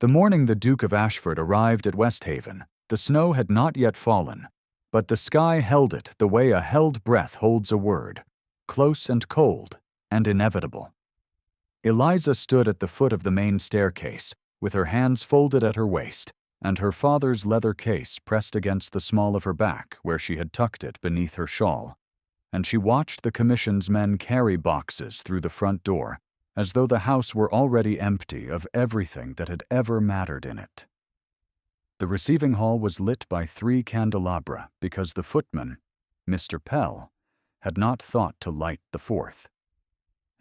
The morning the Duke of Ashford arrived at Westhaven, the snow had not yet fallen, but the sky held it the way a held breath holds a word, close and cold and inevitable. Eliza stood at the foot of the main staircase, with her hands folded at her waist, and her father's leather case pressed against the small of her back where she had tucked it beneath her shawl, and she watched the commission's men carry boxes through the front door, as though the house were already empty of everything that had ever mattered in it. The receiving hall was lit by 3 candelabra because the footman, Mr. Pell, had not thought to light the 4th.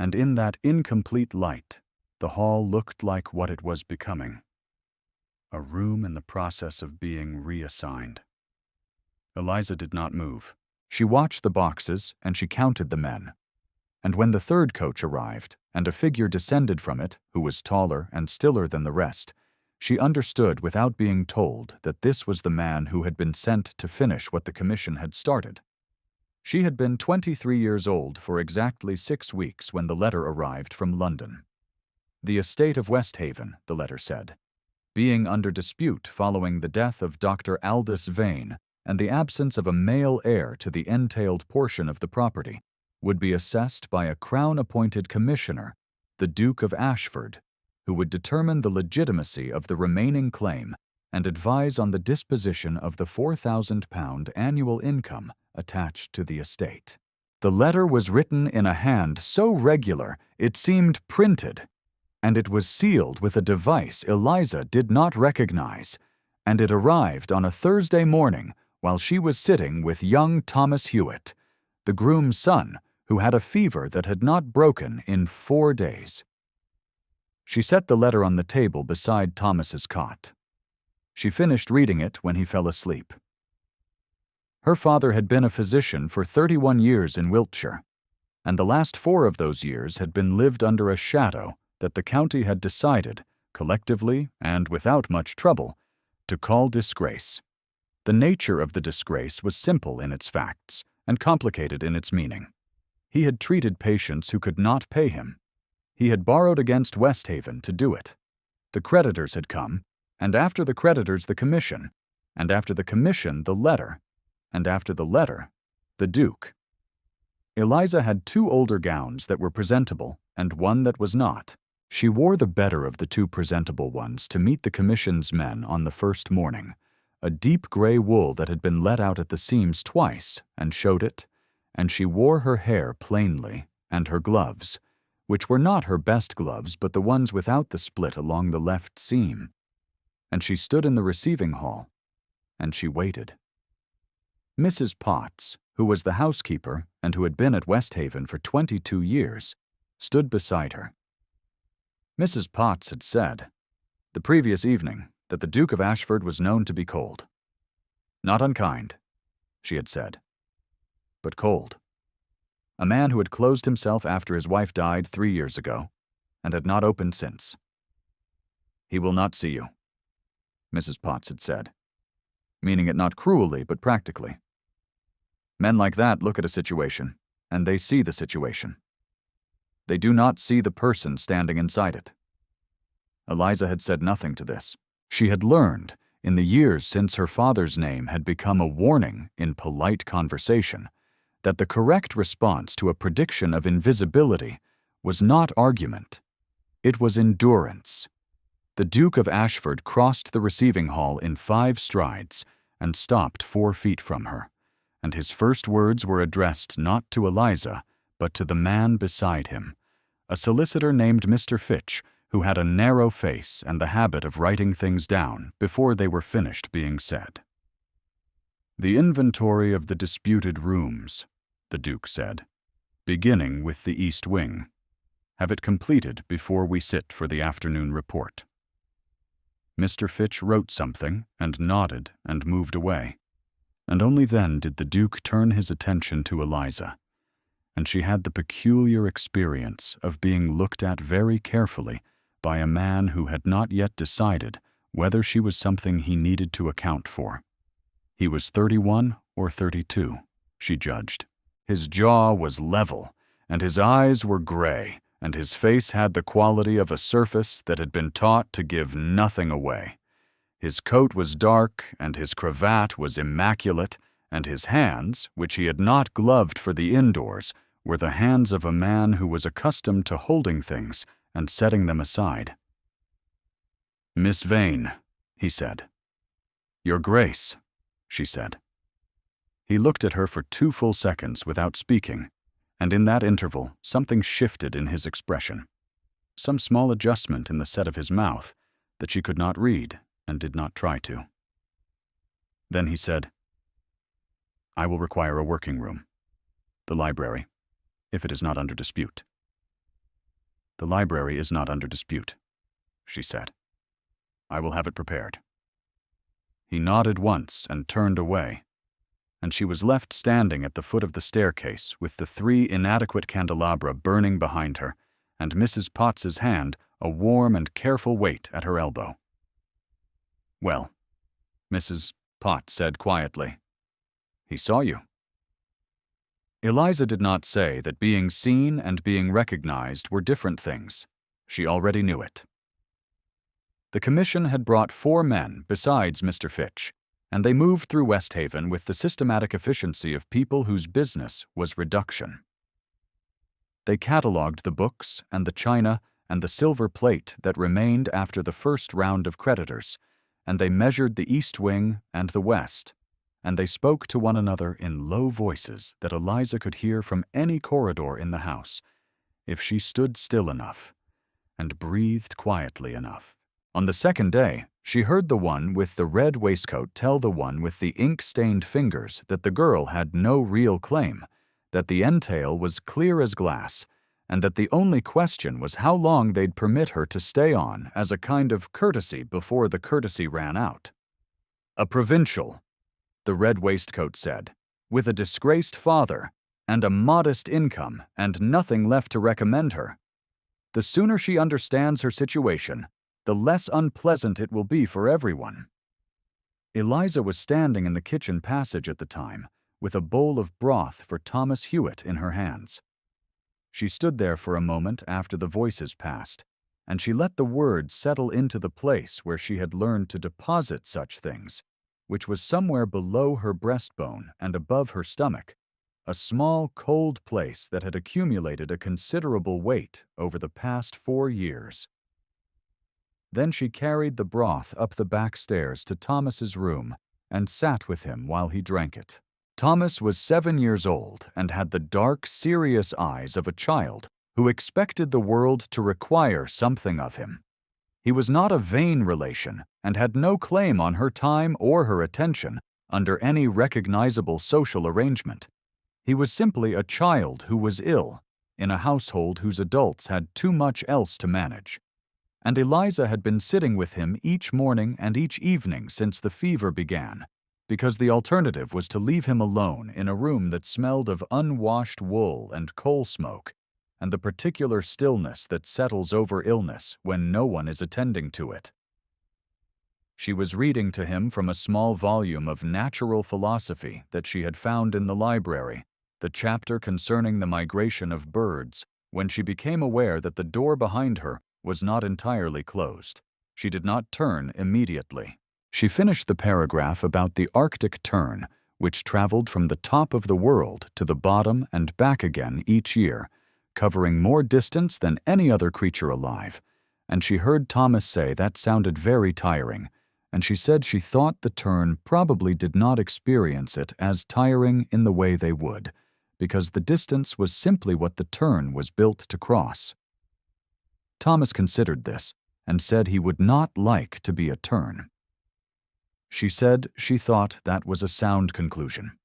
And in that incomplete light, the hall looked like what it was becoming: a room in the process of being reassigned. Eliza did not move. She watched the boxes and she counted the men. And when the 3rd coach arrived, and a figure descended from it who was taller and stiller than the rest, she understood without being told that this was the man who had been sent to finish what the commission had started. She had been 23 years old for exactly 6 weeks when the letter arrived from London. The estate of Westhaven, the letter said, being under dispute following the death of Dr. Aldous Vane and the absence of a male heir to the entailed portion of the property, would be assessed by a Crown-appointed commissioner, the Duke of Ashford, who would determine the legitimacy of the remaining claim and advise on the disposition of the £4,000 annual income attached to the estate. The letter was written in a hand so regular it seemed printed, and it was sealed with a device Eliza did not recognize, and it arrived on a Thursday morning while she was sitting with young Thomas Hewitt, the groom's son, who had a fever that had not broken in 4 days. She set the letter on the table beside Thomas's cot. She finished reading it when he fell asleep. Her father had been a physician for 31 years in Wiltshire, and the last 4 of those years had been lived under a shadow that the county had decided, collectively and without much trouble, to call disgrace. The nature of the disgrace was simple in its facts and complicated in its meaning. He had treated patients who could not pay him. He had borrowed against Westhaven to do it. The creditors had come, and after the creditors the commission, and after the commission the letter, and after the letter the Duke. Eliza had 2 older gowns that were presentable and one that was not. She wore the better of the 2 presentable ones to meet the commission's men on the first morning, a deep gray wool that had been let out at the seams twice and showed it, and she wore her hair plainly, and her gloves, which were not her best gloves but the ones without the split along the left seam. And she stood in the receiving hall, and she waited. Mrs. Potts, who was the housekeeper and who had been at Westhaven for 22 years, stood beside her. Mrs. Potts had said, the previous evening, that the Duke of Ashford was known to be cold. Not unkind, she had said, but cold. A man who had closed himself after his wife died 3 years ago, and had not opened since. He will not see you, Mrs. Potts had said, meaning it not cruelly but practically. Men like that look at a situation, and they see the situation. They do not see the person standing inside it. Eliza had said nothing to this. She had learned, in the years since her father's name had become a warning in polite conversation, that the correct response to a prediction of invisibility was not argument. It was endurance. The Duke of Ashford crossed the receiving hall in 5 strides and stopped 4 feet from her, and his first words were addressed not to Eliza, but to the man beside him, a solicitor named Mr. Fitch, who had a narrow face and the habit of writing things down before they were finished being said. The inventory of the disputed rooms, the Duke said, beginning with the east wing. Have it completed before we sit for the afternoon report. Mr. Fitch wrote something and nodded and moved away, and only then did the Duke turn his attention to Eliza, and she had the peculiar experience of being looked at very carefully by a man who had not yet decided whether she was something he needed to account for. He was 31 or 32, she judged. His jaw was level, and his eyes were gray, and his face had the quality of a surface that had been taught to give nothing away. His coat was dark, and his cravat was immaculate, and his hands, which he had not gloved for the indoors, were the hands of a man who was accustomed to holding things and setting them aside. "Miss Vane," he said. "Your Grace," she said. He looked at her for 2 full seconds without speaking, and in that interval something shifted in his expression, some small adjustment in the set of his mouth that she could not read and did not try to. Then he said, "I will require a working room. The library, if it is not under dispute." "The library is not under dispute," she said. "I will have it prepared." He nodded once and turned away, and she was left standing at the foot of the staircase with the 3 inadequate candelabra burning behind her, and Mrs. Potts's hand a warm and careful weight at her elbow. "Well," Mrs. Potts said quietly, "he saw you." Eliza did not say that being seen and being recognized were different things. She already knew it. The commission had brought 4 men besides Mr. Fitch, and they moved through Westhaven with the systematic efficiency of people whose business was reduction. They catalogued the books and the china and the silver plate that remained after the first round of creditors, and they measured the east wing and the west, and they spoke to one another in low voices that Eliza could hear from any corridor in the house, if she stood still enough and breathed quietly enough. On the second day, she heard the one with the red waistcoat tell the one with the ink-stained fingers that the girl had no real claim, that the entail was clear as glass, and that the only question was how long they'd permit her to stay on as a kind of courtesy before the courtesy ran out. "A provincial," the red waistcoat said, "with a disgraced father, and a modest income, and nothing left to recommend her. The sooner she understands her situation, the less unpleasant it will be for everyone." Eliza was standing in the kitchen passage at the time, with a bowl of broth for Thomas Hewitt in her hands. She stood there for a moment after the voices passed, and she let the words settle into the place where she had learned to deposit such things, which was somewhere below her breastbone and above her stomach, a small, cold place that had accumulated a considerable weight over the past 4 years. Then she carried the broth up the back stairs to Thomas's room and sat with him while he drank it. Thomas was 7 years old and had the dark, serious eyes of a child who expected the world to require something of him. He was not a vain relation and had no claim on her time or her attention under any recognizable social arrangement. He was simply a child who was ill, in a household whose adults had too much else to manage. And Eliza had been sitting with him each morning and each evening since the fever began, because the alternative was to leave him alone in a room that smelled of unwashed wool and coal smoke, and the particular stillness that settles over illness when no one is attending to it. She was reading to him from a small volume of natural philosophy that she had found in the library, the chapter concerning the migration of birds, when she became aware that the door behind her was not entirely closed. She did not turn immediately. She finished the paragraph about the Arctic tern, which traveled from the top of the world to the bottom and back again each year, covering more distance than any other creature alive, and she heard Thomas say that sounded very tiring, and she said she thought the tern probably did not experience it as tiring in the way they would, because the distance was simply what the tern was built to cross. Thomas considered this and said he would not like to be a tern. She said she thought that was a sound conclusion.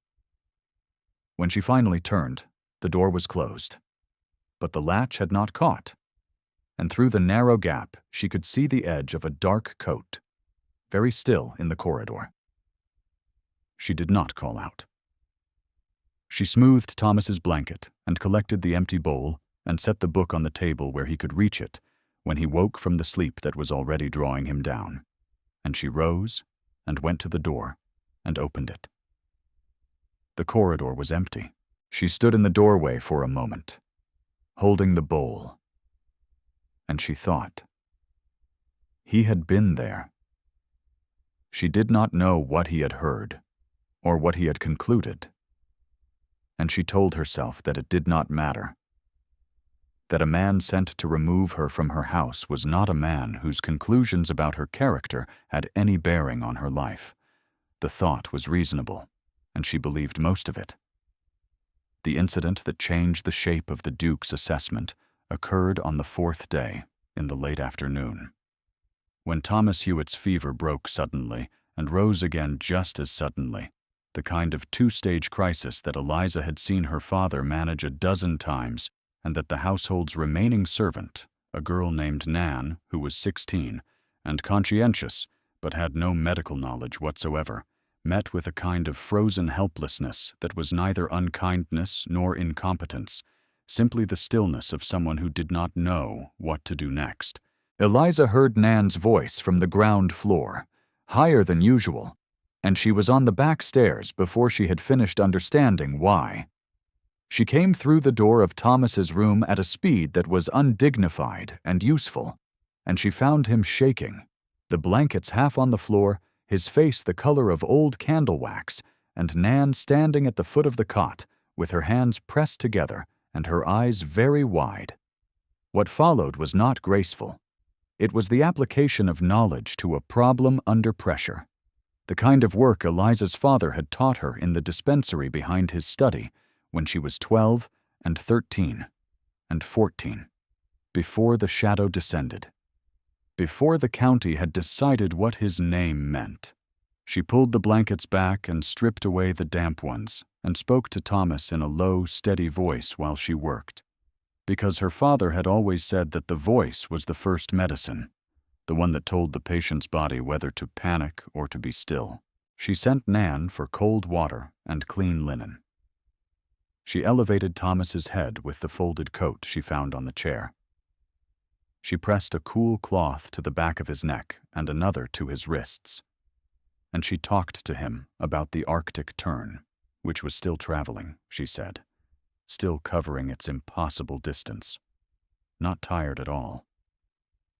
When she finally turned, the door was closed, but the latch had not caught, and through the narrow gap she could see the edge of a dark coat, very still in the corridor. She did not call out. She smoothed Thomas's blanket and collected the empty bowl and set the book on the table where he could reach it when he woke from the sleep that was already drawing him down, and she rose and went to the door and opened it. The corridor was empty. She stood in the doorway for a moment, holding the bowl and she thought. He had been there. She did not know what he had heard, or what he had concluded, and she told herself that it did not matter. That a man sent to remove her from her house was not a man whose conclusions about her character had any bearing on her life. The thought was reasonable, and she believed most of it. The incident that changed the shape of the Duke's assessment occurred on the 4th day, in the late afternoon. When Thomas Hewitt's fever broke suddenly and rose again just as suddenly, the kind of 2-stage crisis that Eliza had seen her father manage a dozen times, and that the household's remaining servant, a girl named Nan, who was 16, and conscientious, but had no medical knowledge whatsoever, met with a kind of frozen helplessness that was neither unkindness nor incompetence, simply the stillness of someone who did not know what to do next. Eliza heard Nan's voice from the ground floor, higher than usual, and she was on the back stairs before she had finished understanding why. She came through the door of Thomas's room at a speed that was undignified and useful, and she found him shaking, the blankets half on the floor, his face the color of old candle wax, and Nan standing at the foot of the cot, with her hands pressed together and her eyes very wide. What followed was not graceful. It was the application of knowledge to a problem under pressure, the kind of work Eliza's father had taught her in the dispensary behind his study when she was 12 and 13 and 14, before the shadow descended, before the county had decided what his name meant. She pulled the blankets back and stripped away the damp ones and spoke to Thomas in a low, steady voice while she worked, because her father had always said that the voice was the first medicine, the one that told the patient's body whether to panic or to be still. She sent Nan for cold water and clean linen. She elevated Thomas's head with the folded coat she found on the chair. She pressed a cool cloth to the back of his neck and another to his wrists, and she talked to him about the Arctic tern, which was still traveling, she said, still covering its impossible distance, not tired at all.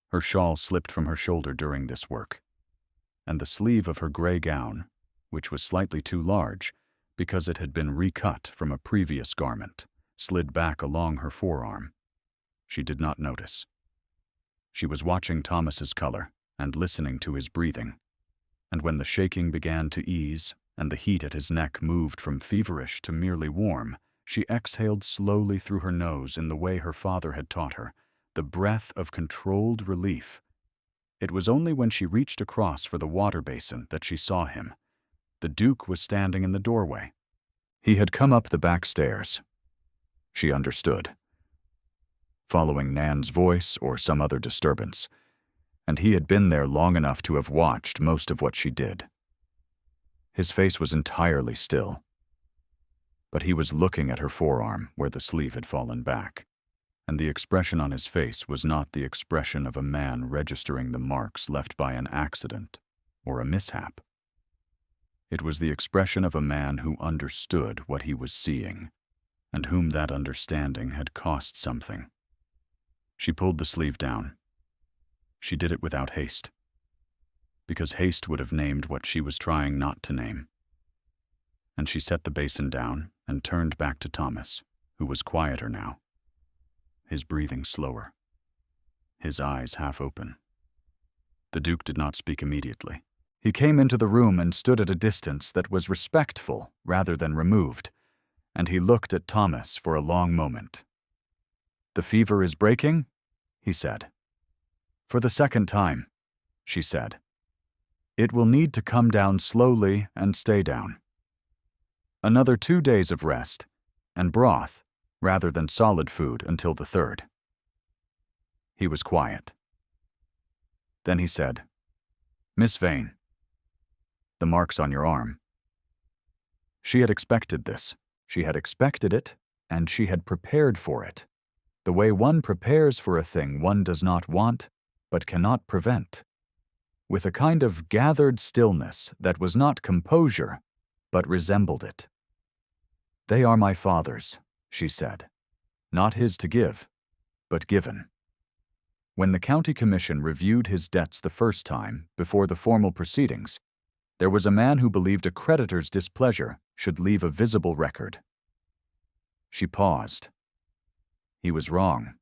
Her shawl slipped from her shoulder during this work, and the sleeve of her gray gown, which was slightly too large because it had been recut from a previous garment, slid back along her forearm. She did not notice. She was watching Thomas's color and listening to his breathing, and when the shaking began to ease and the heat at his neck moved from feverish to merely warm, she exhaled slowly through her nose in the way her father had taught her, the breath of controlled relief. It was only when she reached across for the water basin that she saw him. The Duke was standing in the doorway. He had come up the back stairs. She understood, following Nan's voice or some other disturbance, and he had been there long enough to have watched most of what she did. His face was entirely still, but he was looking at her forearm where the sleeve had fallen back, and the expression on his face was not the expression of a man registering the marks left by an accident or a mishap. It was the expression of a man who understood what he was seeing, and whom that understanding had cost something. She pulled the sleeve down. She did it without haste, because haste would have named what she was trying not to name. And she set the basin down and turned back to Thomas, who was quieter now, his breathing slower, his eyes half open. The Duke did not speak immediately. He came into the room and stood at a distance that was respectful rather than removed, and he looked at Thomas for a long moment. "The fever is breaking?" he said. "For the second time," she said. "It will need to come down slowly and stay down. Another 2 days of rest, and broth, rather than solid food until the 3rd. He was quiet. Then he said, "Miss Vane, the marks on your arm." She had expected this. She had expected it, and she had prepared for it, the way one prepares for a thing one does not want but cannot prevent, with a kind of gathered stillness that was not composure, but resembled it. "They are my father's," she said, "not his to give, but given." When the county commission reviewed his debts the first time, before the formal proceedings, there was a man who believed a creditor's displeasure should leave a visible record. She paused. He was wrong.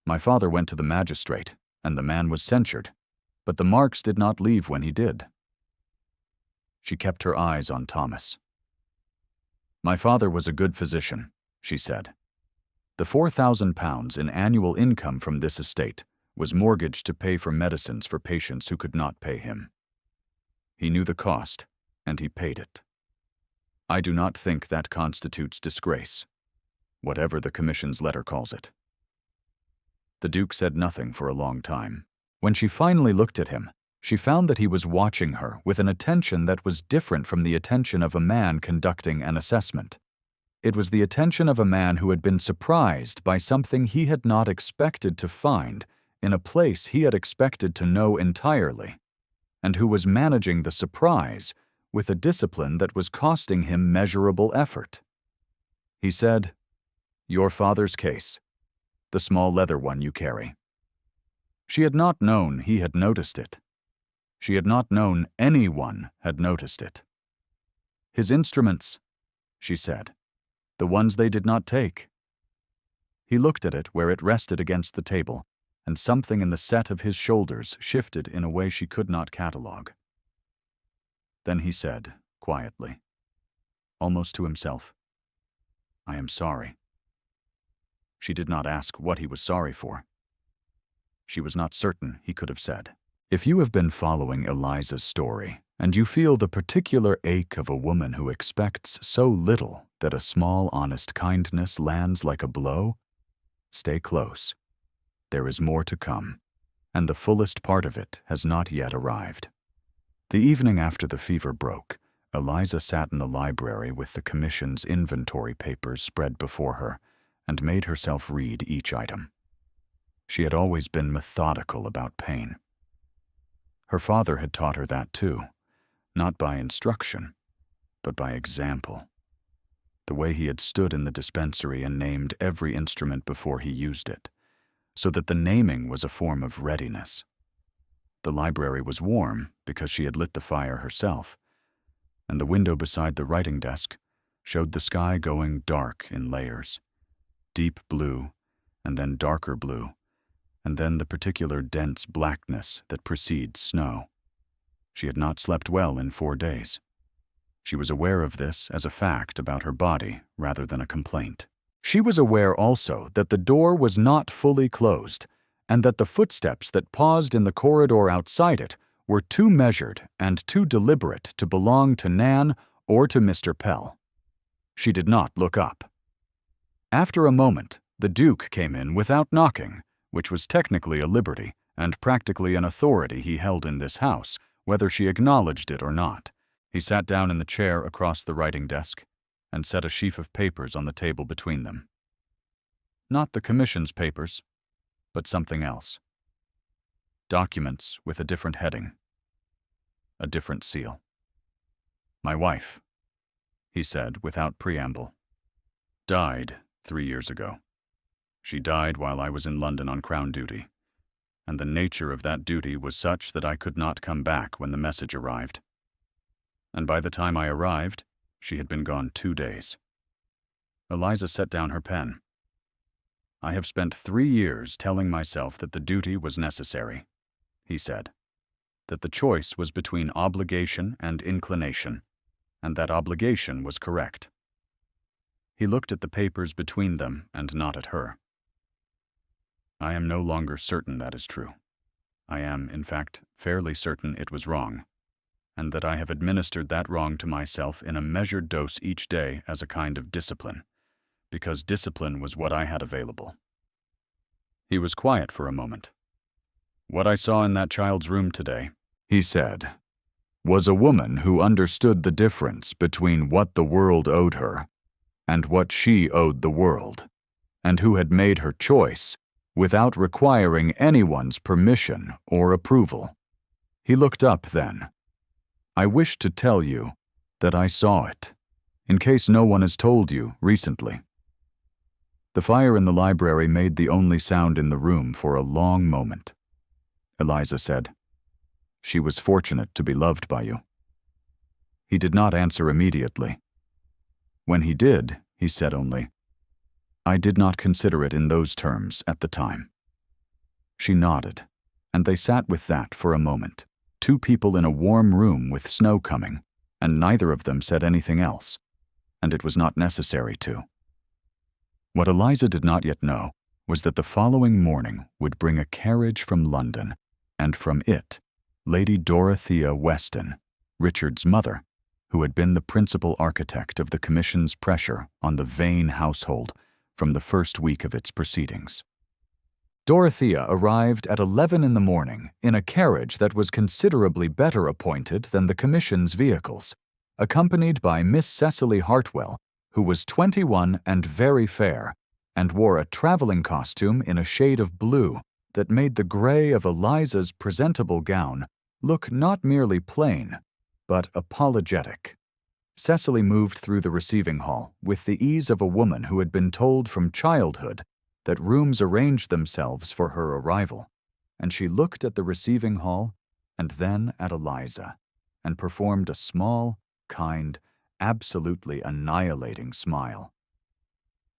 My father went to the magistrate, and the man was censured, but the marks did not leave when he did. She kept her eyes on Thomas. My father was a good physician, she said. The £4,000 in annual income from this estate was mortgaged to pay for medicines for patients who could not pay him. He knew the cost, and he paid it. I do not think that constitutes disgrace, whatever the commission's letter calls it. The Duke said nothing for a long time. When she finally looked at him, she found that he was watching her with an attention that was different from the attention of a man conducting an assessment. It was the attention of a man who had been surprised by something he had not expected to find in a place he had expected to know entirely, and who was managing the surprise with a discipline that was costing him measurable effort. He said, "Your father's case, the small leather one you carry." She had not known he had noticed it. She had not known anyone had noticed it. "His instruments," she said, "the ones they did not take." He looked at it where it rested against the table, and something in the set of his shoulders shifted in a way she could not catalogue. Then he said, quietly, almost to himself, "I am sorry." She did not ask what he was sorry for. She was not certain he could have said. If you have been following Eliza's story, and you feel the particular ache of a woman who expects so little that a small, honest kindness lands like a blow, stay close. There is more to come, and the fullest part of it has not yet arrived. The evening after the fever broke, Eliza sat in the library with the commission's inventory papers spread before her and made herself read each item. She had always been methodical about pain. Her father had taught her that too, not by instruction, but by example. The way he had stood in the dispensary and named every instrument before he used it, so that the naming was a form of readiness. The library was warm because she had lit the fire herself, and the window beside the writing desk showed the sky going dark in layers, deep blue, and then darker blue, and then the particular dense blackness that precedes snow. She had not slept well in 4 days. She was aware of this as a fact about her body rather than a complaint. She was aware also that the door was not fully closed, and that the footsteps that paused in the corridor outside it were too measured and too deliberate to belong to Nan or to Mr. Pell. She did not look up. After a moment, the Duke came in without knocking, which was technically a liberty and practically an authority he held in this house, whether she acknowledged it or not. He sat down in the chair across the writing desk and set a sheaf of papers on the table between them. Not the commission's papers, but something else. Documents with a different heading, a different seal. "My wife," he said without preamble, "died 3 years ago. She died while I was in London on Crown duty, and the nature of that duty was such that I could not come back when the message arrived. And by the time I arrived, she had been gone 2 days." Eliza set down her pen. "I have spent 3 years telling myself that the duty was necessary," he said, "that the choice was between obligation and inclination, and that obligation was correct." He looked at the papers between them and not at her. "I am no longer certain that is true. I am, in fact, fairly certain it was wrong, and that I have administered that wrong to myself in a measured dose each day as a kind of discipline, because discipline was what I had available." He was quiet for a moment. "What I saw in that child's room today," he said, "was a woman who understood the difference between what the world owed her and what she owed the world, and who had made her choice without requiring anyone's permission or approval." He looked up then. "I wish to tell you that I saw it, in case no one has told you recently." The fire in the library made the only sound in the room for a long moment. Eliza said, "She was fortunate to be loved by you." He did not answer immediately. When he did, he said only, "I did not consider it in those terms at the time." She nodded, and they sat with that for a moment, two people in a warm room with snow coming, and neither of them said anything else, and it was not necessary to. What Eliza did not yet know was that the following morning would bring a carriage from London, and from it, Lady Dorothea Weston, Richard's mother, who had been the principal architect of the Commission's pressure on the Vane household from the first week of its proceedings. Dorothea arrived at 11 in the morning in a carriage that was considerably better appointed than the Commission's vehicles, accompanied by Miss Cecily Hartwell, who was 21 and very fair, and wore a traveling costume in a shade of blue that made the gray of Eliza's presentable gown look not merely plain, but apologetic. Cecily moved through the receiving hall with the ease of a woman who had been told from childhood that rooms arranged themselves for her arrival, and she looked at the receiving hall and then at Eliza, and performed a small, kind, absolutely annihilating smile.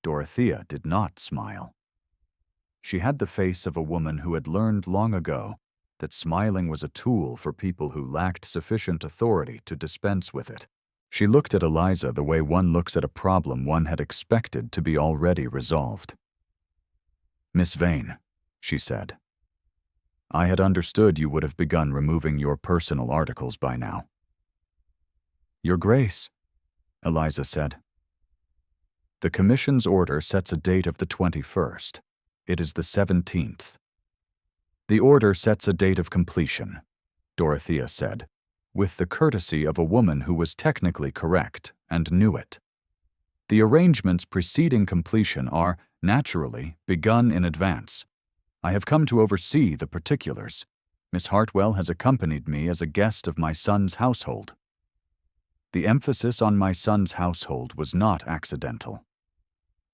Dorothea did not smile. She had the face of a woman who had learned long ago that smiling was a tool for people who lacked sufficient authority to dispense with it. She looked at Eliza the way one looks at a problem one had expected to be already resolved. "Miss Vane," she said, "I had understood you would have begun removing your personal articles by now." "Your Grace," Eliza said. "The Commission's order sets a date of the 21st. It is the 17th. The order sets a date of completion," Dorothea said, with the courtesy of a woman who was technically correct and knew it. "The arrangements preceding completion are, naturally, begun in advance. I have come to oversee the particulars. Miss Hartwell has accompanied me as a guest of my son's household." The emphasis on my son's household was not accidental.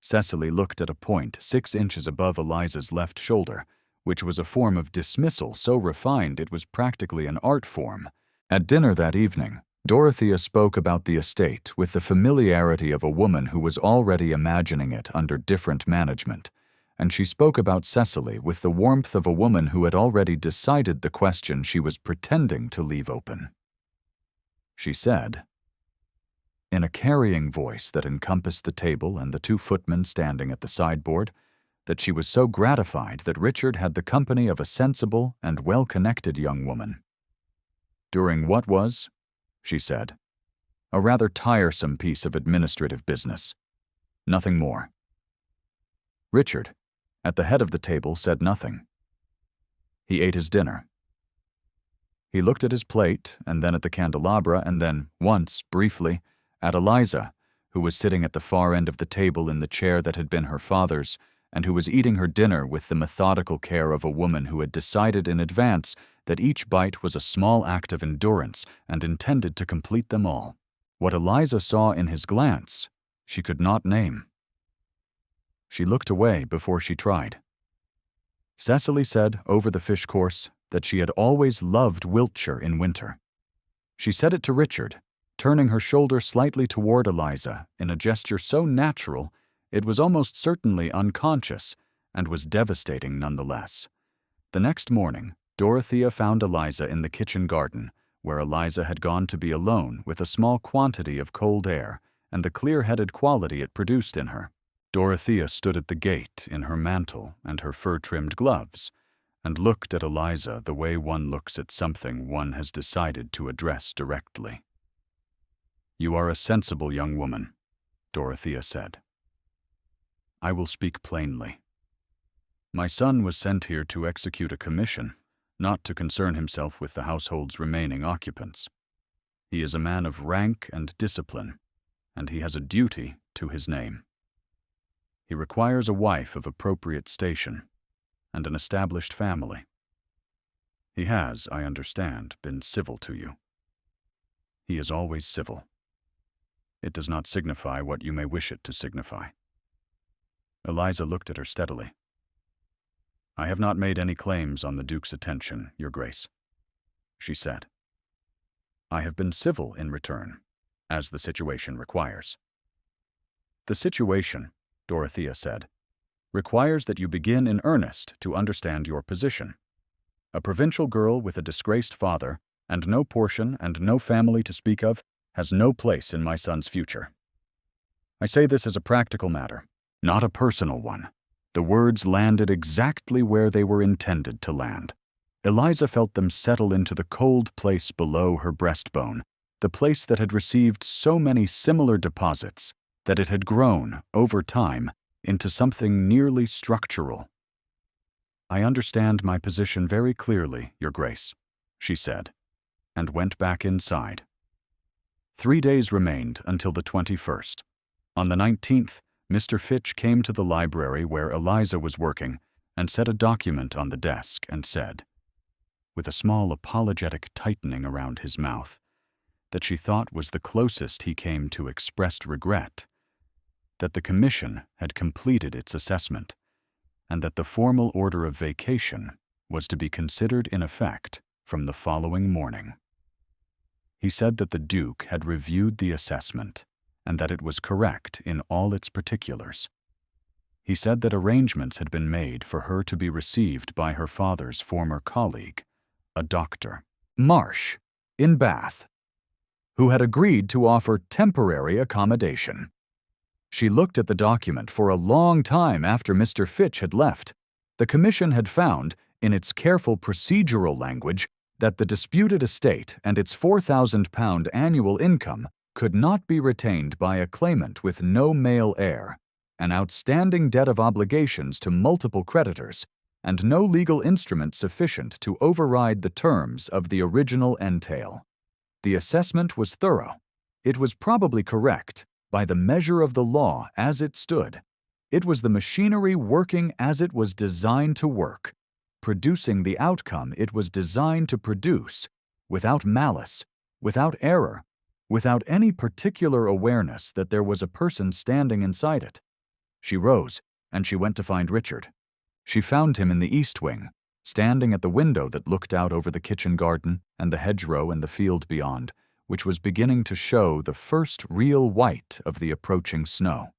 Cecily looked at a point 6 inches above Eliza's left shoulder, which was a form of dismissal so refined it was practically an art form. At dinner that evening, Dorothea spoke about the estate with the familiarity of a woman who was already imagining it under different management, and she spoke about Cecily with the warmth of a woman who had already decided the question she was pretending to leave open. She said, in a carrying voice that encompassed the table and the 2 footmen standing at the sideboard, that she was so gratified that Richard had the company of a sensible and well-connected young woman. During what was, she said, a rather tiresome piece of administrative business. Nothing more. Richard, at the head of the table, said nothing. He ate his dinner. He looked at his plate, and then at the candelabra, and then, once, briefly, at Eliza, who was sitting at the far end of the table in the chair that had been her father's, and who was eating her dinner with the methodical care of a woman who had decided in advance that each bite was a small act of endurance and intended to complete them all. What Eliza saw in his glance, she could not name. She looked away before she tried. Cecily said over the fish course that she had always loved Wiltshire in winter. She said it to Richard, turning her shoulder slightly toward Eliza in a gesture so natural it was almost certainly unconscious, and was devastating nonetheless. The next morning, Dorothea found Eliza in the kitchen garden, where Eliza had gone to be alone with a small quantity of cold air and the clear-headed quality it produced in her. Dorothea stood at the gate in her mantle and her fur-trimmed gloves, and looked at Eliza the way one looks at something one has decided to address directly. "You are a sensible young woman," Dorothea said. "I will speak plainly. My son was sent here to execute a commission, not to concern himself with the household's remaining occupants. He is a man of rank and discipline, and he has a duty to his name. He requires a wife of appropriate station and an established family. He has, I understand, been civil to you. He is always civil. It does not signify what you may wish it to signify. Eliza looked at her steadily. "I have not made any claims on the Duke's attention, Your Grace," she said. "I have been civil in return, as the situation requires." "The situation," Dorothea said, "requires that you begin in earnest to understand your position. A provincial girl with a disgraced father, and no portion and no family to speak of, has no place in my son's future. I say this as a practical matter, not a personal one." The words landed exactly where they were intended to land. Eliza felt them settle into the cold place below her breastbone, the place that had received so many similar deposits that it had grown, over time, into something nearly structural. "I understand my position very clearly, Your Grace," she said, and went back inside. 3 days remained until the 21st. On the 19th, Mr. Fitch came to the library where Eliza was working and set a document on the desk and said, with a small apologetic tightening around his mouth, that she thought was the closest he came to expressed regret, that the Commission had completed its assessment, and that the formal order of vacation was to be considered in effect from the following morning. He said that the Duke had reviewed the assessment and that it was correct in all its particulars. He said that arrangements had been made for her to be received by her father's former colleague, a Dr. Marsh, in Bath, who had agreed to offer temporary accommodation. She looked at the document for a long time after Mr. Fitch had left. The Commission had found, in its careful procedural language, that the disputed estate and its £4,000 annual income could not be retained by a claimant with no male heir, an outstanding debt of obligations to multiple creditors, and no legal instrument sufficient to override the terms of the original entail. The assessment was thorough. It was probably correct by the measure of the law as it stood. It was the machinery working as it was designed to work, producing the outcome it was designed to produce, without malice, without error, without any particular awareness that there was a person standing inside it. She rose, and she went to find Richard. She found him in the east wing, standing at the window that looked out over the kitchen garden and the hedgerow and the field beyond, which was beginning to show the first real white of the approaching snow.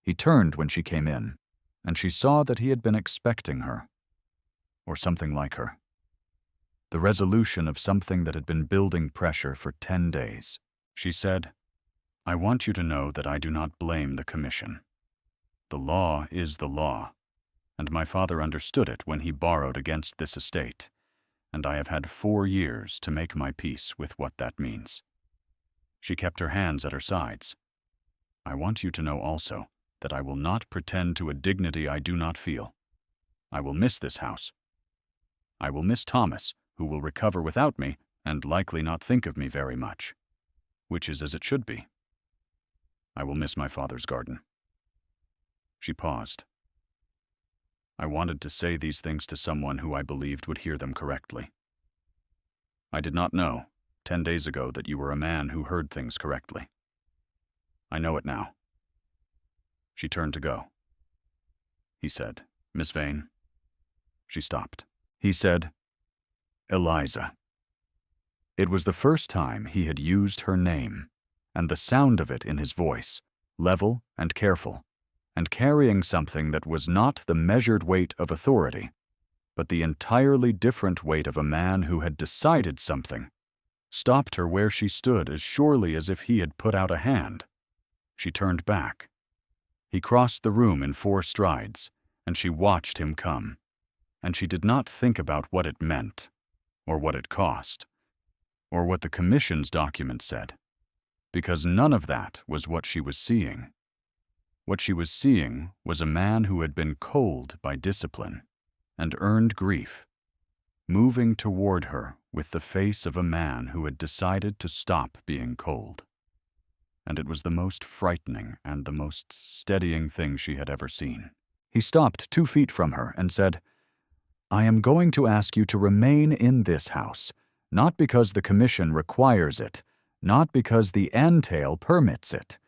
He turned when she came in, and she saw that he had been expecting her, or something like her. The resolution of something that had been building pressure for 10 days. She said, "I want you to know that I do not blame the Commission. The law is the law, and my father understood it when he borrowed against this estate, and I have had 4 years to make my peace with what that means." She kept her hands at her sides. "I want you to know also that I will not pretend to a dignity I do not feel. I will miss this house. I will miss Thomas, who will recover without me and likely not think of me very much, which is as it should be. I will miss my father's garden." She paused. I wanted to say these things to someone who I believed would hear them correctly. I did not know, 10 days ago, that you were a man who heard things correctly. I know it now. She turned to go. He said, "Miss Vane." She stopped. He said, "Eliza." It was the first time he had used her name, and the sound of it in his voice, level and careful, and carrying something that was not the measured weight of authority, but the entirely different weight of a man who had decided something, stopped her where she stood as surely as if he had put out a hand. She turned back. He crossed the room in 4 strides, and she watched him come, and she did not think about what it meant, or what it cost, or what the Commission's document said, because none of that was what she was seeing. What she was seeing was a man who had been cold by discipline and earned grief, moving toward her with the face of a man who had decided to stop being cold. And it was the most frightening and the most steadying thing she had ever seen. He stopped 2 feet from her and said, "I am going to ask you to remain in this house, not because the Commission requires it, not because the entail permits it,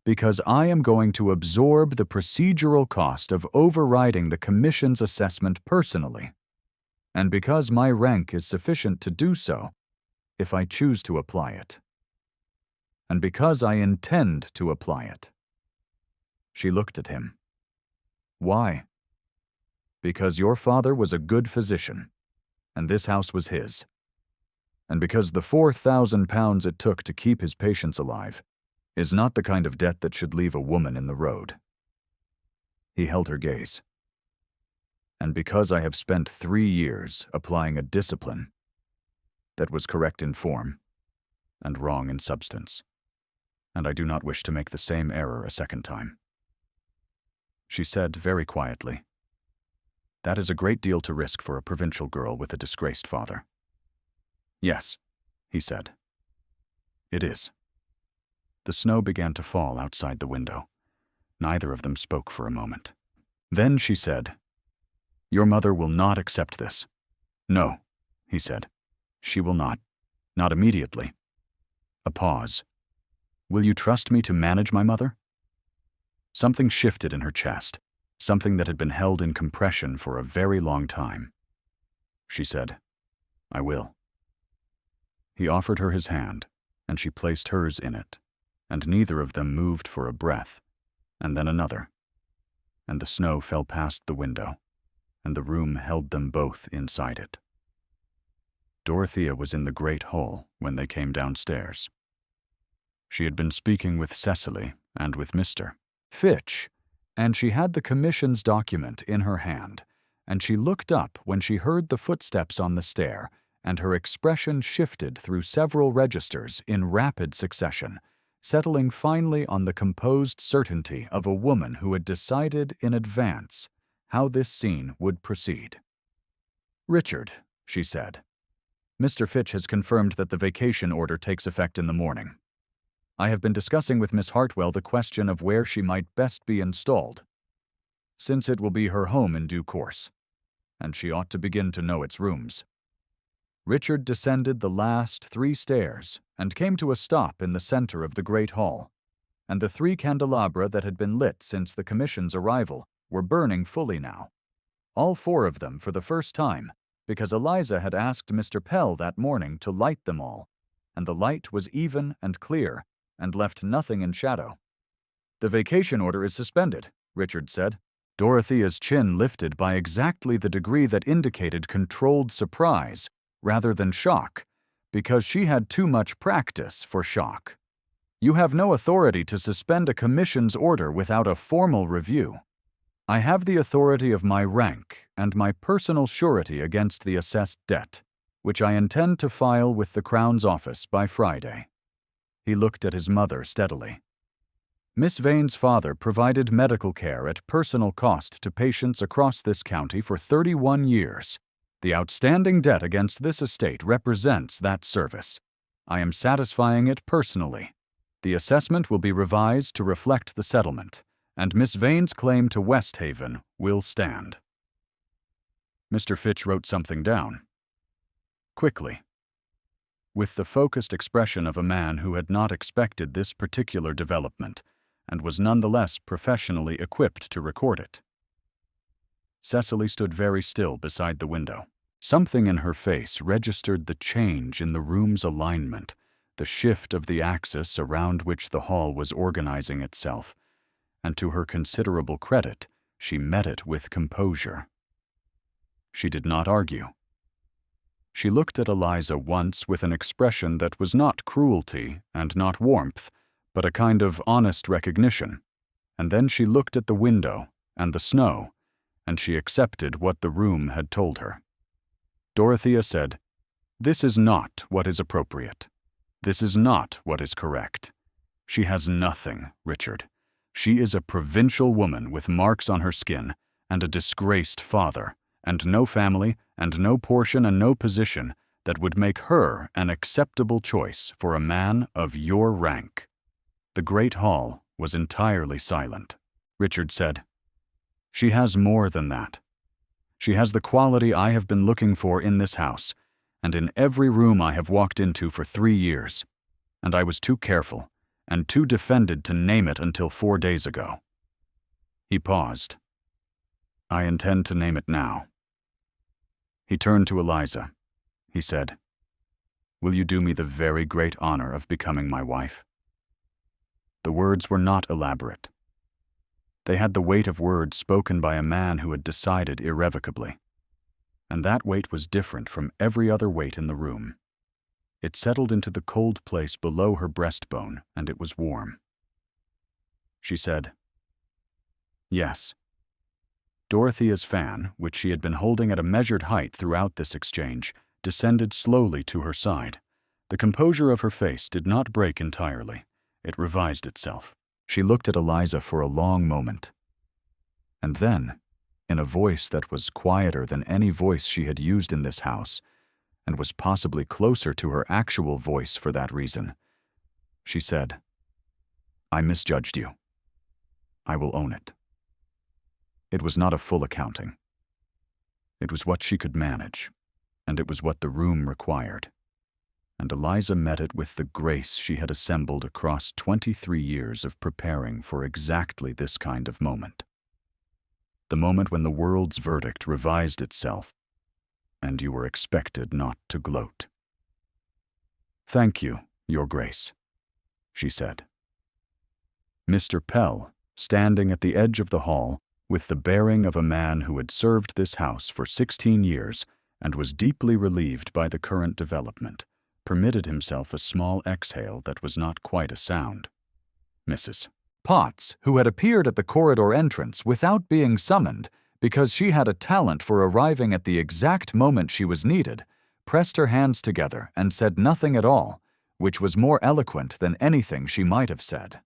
Because I am going to absorb the procedural cost of overriding the Commission's assessment personally, and because my rank is sufficient to do so if I choose to apply it, and because I intend to apply it." She looked at him. "Why?" "Because your father was a good physician, and this house was his. And because the £4,000 it took to keep his patients alive is not the kind of debt that should leave a woman in the road." He held her gaze. "And because I have spent 3 years applying a discipline that was correct in form and wrong in substance, and I do not wish to make the same error a second time." She said very quietly, "That is a great deal to risk for a provincial girl with a disgraced father." "Yes," he said. "It is." The snow began to fall outside the window. Neither of them spoke for a moment. Then she said, "Your mother will not accept this." "No," he said. "She will not. Not immediately." A pause. "Will you trust me to manage my mother?" Something shifted in her chest, something that had been held in compression for a very long time. She said, "I will." He offered her his hand, and she placed hers in it, and neither of them moved for a breath, and then another, and the snow fell past the window, and the room held them both inside it. Dorothea was in the great hall when they came downstairs. She had been speaking with Cecily and with Mr. Fitch, and she had the Commission's document in her hand, and she looked up when she heard the footsteps on the stair, and her expression shifted through several registers in rapid succession, settling finally on the composed certainty of a woman who had decided in advance how this scene would proceed. "Richard," she said, "Mr. Fitch has confirmed that the vacation order takes effect in the morning. I have been discussing with Miss Hartwell the question of where she might best be installed, since it will be her home in due course, and she ought to begin to know its rooms." Richard descended the last 3 stairs and came to a stop in the center of the great hall, and the 3 candelabra that had been lit since the Commission's arrival were burning fully now. All 4 of them for the first time, because Eliza had asked Mr. Pell that morning to light them all, and the light was even and clear, and left nothing in shadow. "The vacation order is suspended," Richard said. Dorothea's chin lifted by exactly the degree that indicated controlled surprise rather than shock, because she had too much practice for shock. "You have no authority to suspend a Commission's order without a formal review. I have the authority of my rank and my personal surety against the assessed debt, which I intend to file with the Crown's office by Friday." He looked at his mother steadily. Miss Vane's father provided medical care at personal cost to patients across this county for 31 years. The outstanding debt against this estate represents that service. I am satisfying it personally. The assessment will be revised to reflect the settlement, and Miss Vane's claim to Westhaven will stand. Mr. Fitch wrote something down. Quickly, with the focused expression of a man who had not expected this particular development, and was nonetheless professionally equipped to record it. Cecily stood very still beside the window. Something in her face registered the change in the room's alignment, the shift of the axis around which the hall was organizing itself, and to her considerable credit, she met it with composure. She did not argue. She looked at Eliza once with an expression that was not cruelty and not warmth, but a kind of honest recognition, and then she looked at the window and the snow, and she accepted what the room had told her. Dorothea said, "This is not what is appropriate. This is not what is correct. She has nothing, Richard. She is a provincial woman with marks on her skin, and a disgraced father, and no family, and no portion and no position that would make her an acceptable choice for a man of your rank." The great hall was entirely silent. Richard said, "She has more than that. She has the quality I have been looking for in this house, and in every room I have walked into for 3 years. And I was too careful, and too defended to name it until 4 days ago. He paused. I intend to name it now. He turned to Eliza. He said, Will you do me the very great honor of becoming my wife? The words were not elaborate. They had the weight of words spoken by a man who had decided irrevocably. And that weight was different from every other weight in the room. It settled into the cold place below her breastbone, and it was warm. She said, Yes. Dorothea's fan, which she had been holding at a measured height throughout this exchange, descended slowly to her side. The composure of her face did not break entirely. It revised itself. She looked at Eliza for a long moment. And then, in a voice that was quieter than any voice she had used in this house, and was possibly closer to her actual voice for that reason, she said, I misjudged you. I will own it. It was not a full accounting. It was what she could manage, and it was what the room required. And Eliza met it with the grace she had assembled across 23 years of preparing for exactly this kind of moment. The moment when the world's verdict revised itself, and you were expected not to gloat. Thank you, Your Grace, she said. Mr. Pell, standing at the edge of the hall, with the bearing of a man who had served this house for 16 years and was deeply relieved by the current development, permitted himself a small exhale that was not quite a sound. Mrs. Potts, who had appeared at the corridor entrance without being summoned because she had a talent for arriving at the exact moment she was needed, pressed her hands together and said nothing at all, which was more eloquent than anything she might have said.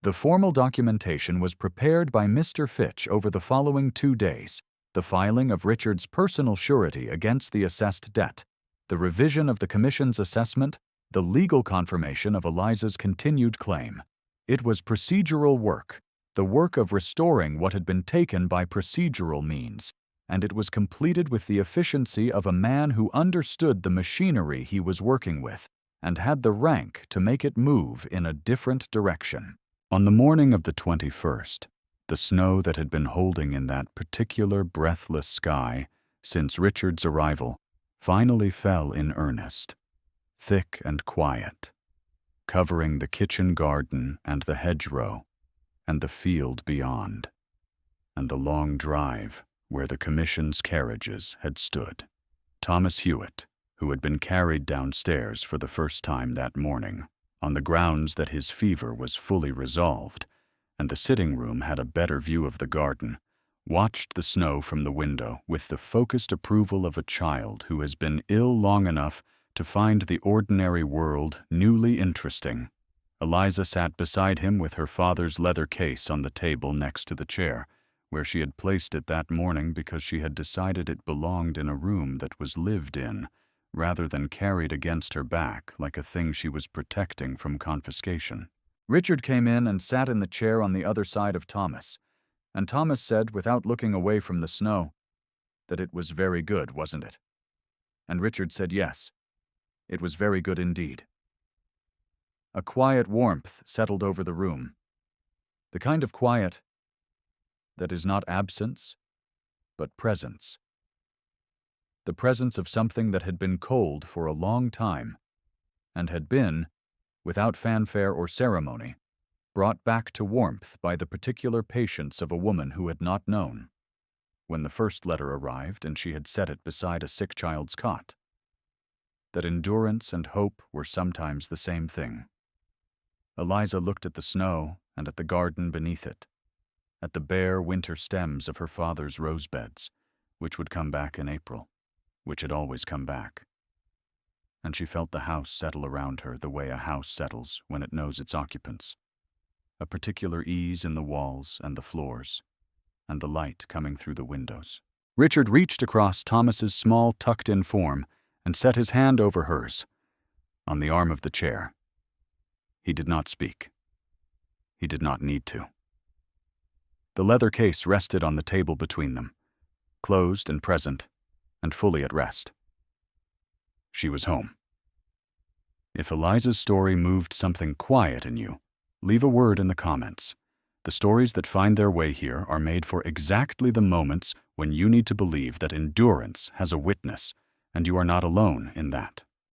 The formal documentation was prepared by Mr. Fitch over the following 2 days, the filing of Richard's personal surety against the assessed debt, the revision of the Commission's assessment, the legal confirmation of Eliza's continued claim. It was procedural work, the work of restoring what had been taken by procedural means, and it was completed with the efficiency of a man who understood the machinery he was working with and had the rank to make it move in a different direction. On the morning of the 21st, the snow that had been holding in that particular breathless sky since Richard's arrival finally fell in earnest, thick and quiet, covering the kitchen garden and the hedgerow, and the field beyond, and the long drive where the Commission's carriages had stood. Thomas Hewitt, who had been carried downstairs for the first time that morning, on the grounds that his fever was fully resolved, and the sitting room had a better view of the garden, watched the snow from the window with the focused approval of a child who has been ill long enough to find the ordinary world newly interesting. Eliza sat beside him with her father's leather case on the table next to the chair, where she had placed it that morning because she had decided it belonged in a room that was lived in, rather than carried against her back like a thing she was protecting from confiscation. Richard came in and sat in the chair on the other side of Thomas, and Thomas said, without looking away from the snow, that it was very good, wasn't it? And Richard said yes, it was very good indeed. A quiet warmth settled over the room, the kind of quiet that is not absence, but presence. The presence of something that had been cold for a long time, and had been, without fanfare or ceremony, brought back to warmth by the particular patience of a woman who had not known, when the first letter arrived and she had set it beside a sick child's cot, that endurance and hope were sometimes the same thing. Eliza looked at the snow and at the garden beneath it, at the bare winter stems of her father's rose beds, which would come back in April, which had always come back. And she felt the house settle around her the way a house settles when it knows its occupants, a particular ease in the walls and the floors, and the light coming through the windows. Richard reached across Thomas's small tucked-in form and set his hand over hers, on the arm of the chair. He did not speak. He did not need to. The leather case rested on the table between them, closed and present, and fully at rest. She was home. If Eliza's story moved something quiet in you, leave a word in the comments. The stories that find their way here are made for exactly the moments when you need to believe that endurance has a witness, and you are not alone in that.